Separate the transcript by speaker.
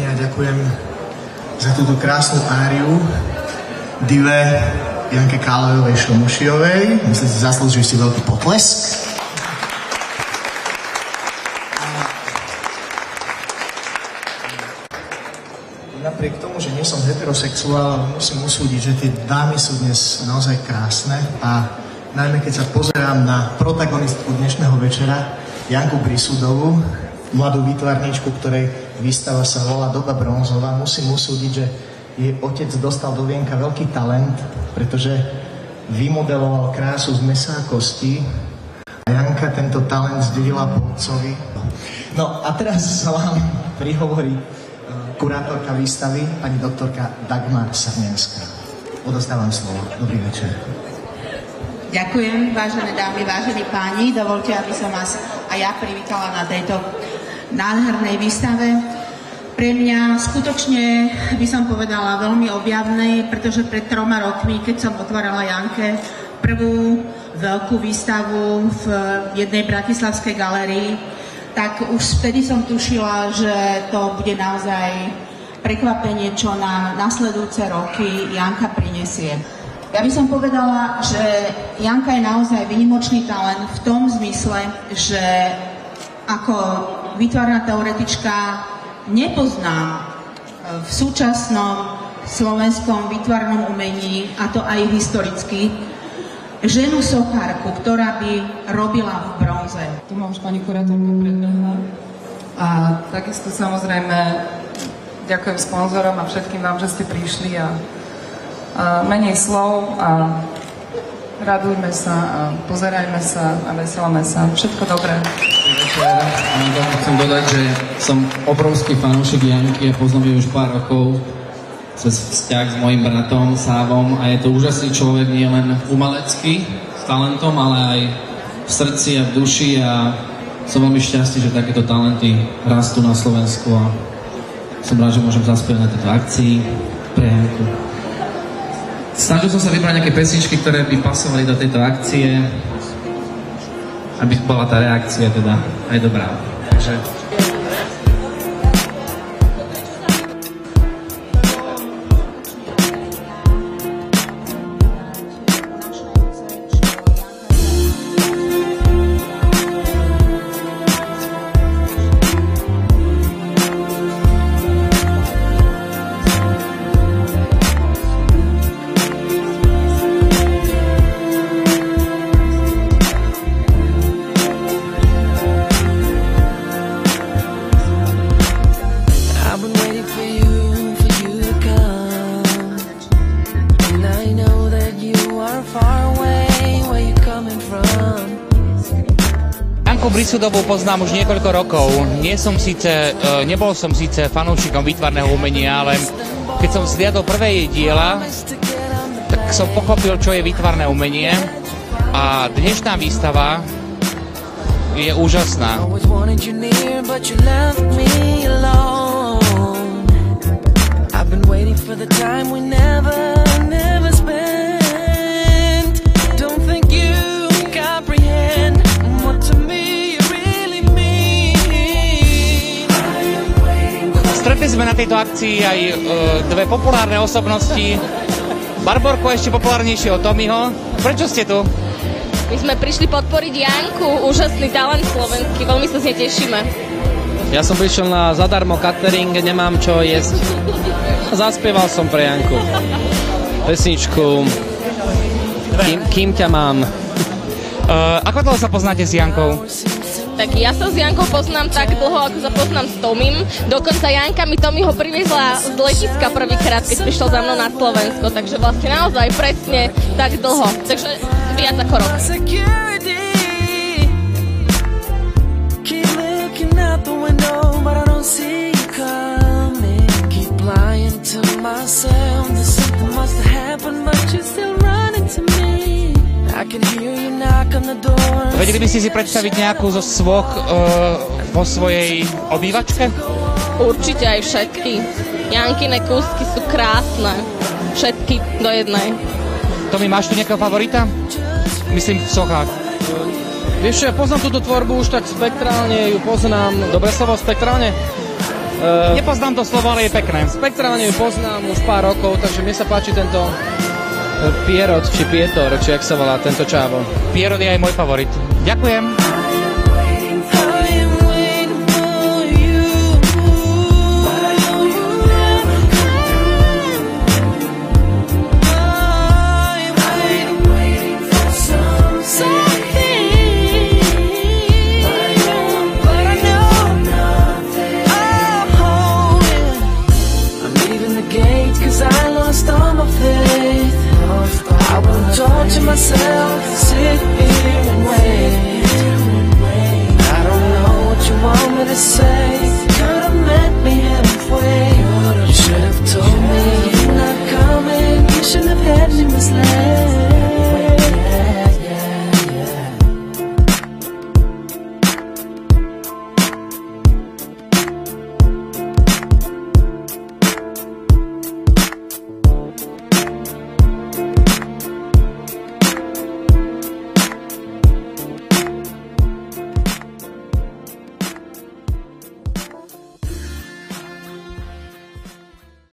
Speaker 1: a ďakujem za túto krásnu áriu dive Janke Kálejovej Šomušiovej. Myslím, že zaslúžili si veľký potlesk. Napriek tomu, že nie som heterosexuál, musím usúdiť, že tie dámy sú dnes naozaj krásne a najmä keď sa pozerám na protagonistku dnešného večera, Janku Prisudovú, mladú výtvarníčku, ktorej výstava sa volá Doba bronzová, musím usúdiť, že jej otec dostal do vienka veľký talent, pretože vymodeloval krásu z mesa a kostí a Janka tento talent zdedila po otcovi. No a teraz sa vám prihovorí kurátorka výstavy, pani doktorka Dagmar Sarnianská. Odostávam slovo. Dobrý večer.
Speaker 2: Ďakujem, vážené dámy, vážení páni. Dovolte, aby som vás aj ja privítala na tejto nádhernej výstave. Pre mňa skutočne by som povedala veľmi objavnej, pretože pred 3 rokmi, keď som otvárala Janke prvú veľkú výstavu v jednej bratislavskej galérii, tak už vtedy som tušila, že to bude naozaj prekvapenie, čo na nasledujúce roky Janka prinesie. Ja by som povedala, že Janka je naozaj výnimočný talent v tom zmysle, že ako výtvarná teoretička nepoznám v súčasnom slovenskom výtvarnom umení, a to aj historicky, ženu sochárku, ktorá by robila v bronze.
Speaker 3: Tu mám už pani kurátorku pred mnou. A takisto samozrejme ďakujem sponzorom a všetkým vám, že ste prišli a menej slov a radujme sa a pozerajme sa a veselme sa. Všetko dobré.
Speaker 4: Chcem dodať, že som obrovský fanúšik Janky a poznám ju už pár rokov cez vzťah s mojim bratom Sávom a je to úžasný človek nie len umelecký, s talentom, ale aj v srdci a v duši a som veľmi šťastný, že takéto talenty rastú na Slovensku a som rád, že môžem zaspievať na tejto akcii pre Janku. Snažil som sa vybrať nejaké pesničky, ktoré by pasovali do tejto akcie, aby bola tá reakcia teda aj dobrá. Takže
Speaker 5: Prisudovú poznám už niekoľko rokov. Nebol som síce fanúšikom výtvarného umenia, ale keď som zliadol prvé jej diela, tak som pochopil, čo je výtvarné umenie a dnešná výstava je úžasná. Stretli sme na tejto akcii aj dve populárne osobnosti. Barborko ešte populárnejšie od Tomiho. Prečo ste tu?
Speaker 6: My sme prišli podporiť Janku, úžasný talent slovenský, veľmi sa z nej tešíme.
Speaker 7: Ja som prišiel na zadarmo catering, nemám čo jesť. Zaspieval som pre Janku pesničku Kým ťa mám.
Speaker 5: Ako dlho sa poznáte s Jankou?
Speaker 6: Tak ja sa s Jankou poznám tak dlho, ako sa poznám s Tomim. Dokonca Janka mi Tomiho priviezla z letiska prvýkrát, keď prišiel za mnou na Slovensko. Takže vlastne naozaj presne tak dlho. Takže viac ako rok.
Speaker 5: Vedeli by ste si predstaviť nejakú zo svoch vo svojej obývačke?
Speaker 6: Určite aj všetky. Jankine kúsky sú krásne. Všetky do jednej.
Speaker 5: Tomi, máš tu nejakého favorita? Myslím v sochách.
Speaker 7: Vieš čo, ja poznám túto tvorbu už tak spektrálne, ju poznám. Dobre slovo, spektrálne?
Speaker 5: Nepoznám to slovo, ale je pekné.
Speaker 7: Spektrálne ju poznám už pár rokov, takže mne sa páči tento Pierrot, či Pietor, či jak sa volá tento čávo.
Speaker 5: Pierrot je aj môj favorit. Ďakujem.
Speaker 8: Talk to myself, sit here and wait.